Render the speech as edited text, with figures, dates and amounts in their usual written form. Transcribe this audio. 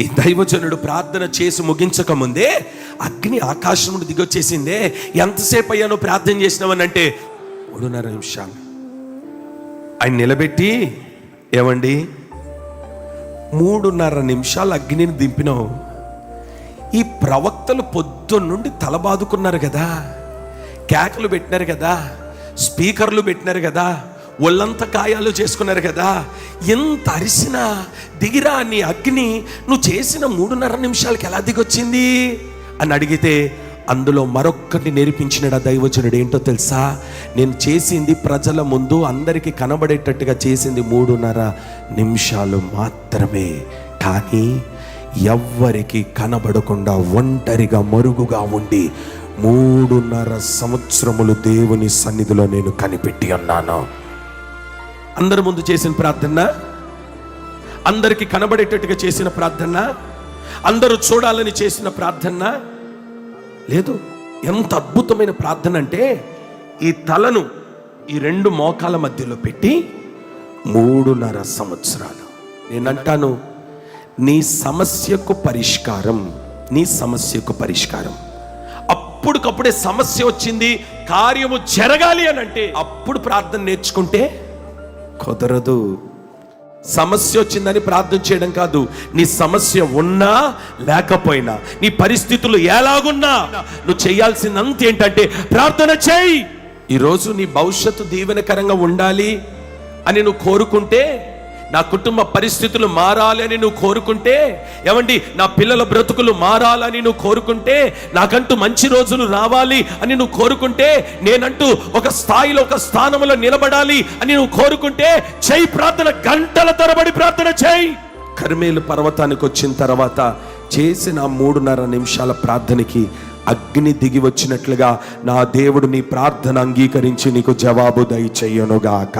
ఈ దైవజనుడు ప్రార్థన చేసి ముగించక ముందే అగ్ని ఆకాశం నుండి దిగొచ్చేసిందే. ఎంతసేపు అయ్యానో ప్రార్థన చేసినామనంటే 3.5 నిమిషాలు. ఆయన నిలబెట్టి, ఏమండి 3.5 నిమిషాలు అగ్నిని దింపినావు. ఈ ప్రవక్తలు పొద్దున్న నుండి తలబాదుకున్నారు కదా, కేకలు పెట్టినారు కదా, స్పీకర్లు పెట్టినారు కదా, ఒళ్ళంతా గాయాలు చేసుకున్నారు కదా, ఎంత అరిసినా దిగిరా నీ అగ్ని నువ్వు చేసిన 3.5 నిమిషాలకి ఎలా దిగొచ్చింది అని అడిగితే అందులో మరొక్కటి నేర్పించినాడు ఆ దైవజనుడు. ఏంటో తెలుసా? నేను చేసింది ప్రజల ముందు అందరికీ కనబడేటట్టుగా చేసింది 3.5 నిమిషాలు మాత్రమే, కానీ ఎవ్వరికి కనబడకుండా ఒంటరిగా మరుగుగా ఉండి 3.5 సంవత్సరములు దేవుని సన్నిధిలో నేను కనిపెట్టి ఉన్నాను. అందరి ముందు చేసిన ప్రార్థన, అందరికి కనబడేటట్టుగా చేసిన ప్రార్థన, అందరూ చూడాలని చేసిన ప్రార్థన లేదు. ఎంత అద్భుతమైన ప్రార్థన అంటే, ఈ తలను ఈ 2 మోకాల మధ్యలో పెట్టి 3.5 సంవత్సరాలు. నేనంటాను, నీ సమస్యకు పరిష్కారం, నీ సమస్యకు పరిష్కారం. అప్పటికప్పుడే సమస్య వచ్చింది, కార్యము జరగాలి అని అంటే అప్పుడు ప్రార్థన నేర్చుకుంటే కుదరదు. సమస్య వచ్చిందని ప్రార్థన చేయడం కాదు, నీ సమస్య ఉన్నా లేకపోయినా, నీ పరిస్థితులు ఎలాగున్నా నువ్వు చేయాల్సినంత ఏంటంటే ప్రార్థన చేయి. ఈరోజు నీ భవిష్యత్తు దీవెనకరంగా ఉండాలి అని నువ్వు కోరుకుంటే, నా కుటుంబ పరిస్థితులు మారాలి అని నువ్వు కోరుకుంటే, ఏమండి నా పిల్లల బ్రతుకులు మారాలని నువ్వు కోరుకుంటే, నాకంటూ మంచి రోజులు రావాలి అని నువ్వు కోరుకుంటే, నేనంటూ ఒక స్థాయిలో ఒక స్థానంలో నిలబడాలి అని నువ్వు కోరుకుంటే చేయి ప్రార్థన, గంటల తరబడి ప్రార్థన చేయి. కర్మేలు పర్వతానికి వచ్చిన తర్వాత చేసిన 3.5 నిమిషాల ప్రార్థనకి అగ్ని దిగి వచ్చినట్లుగా నా దేవుడు నీ ప్రార్థన అంగీకరించి నీకు జవాబు దయచేయునుగాక.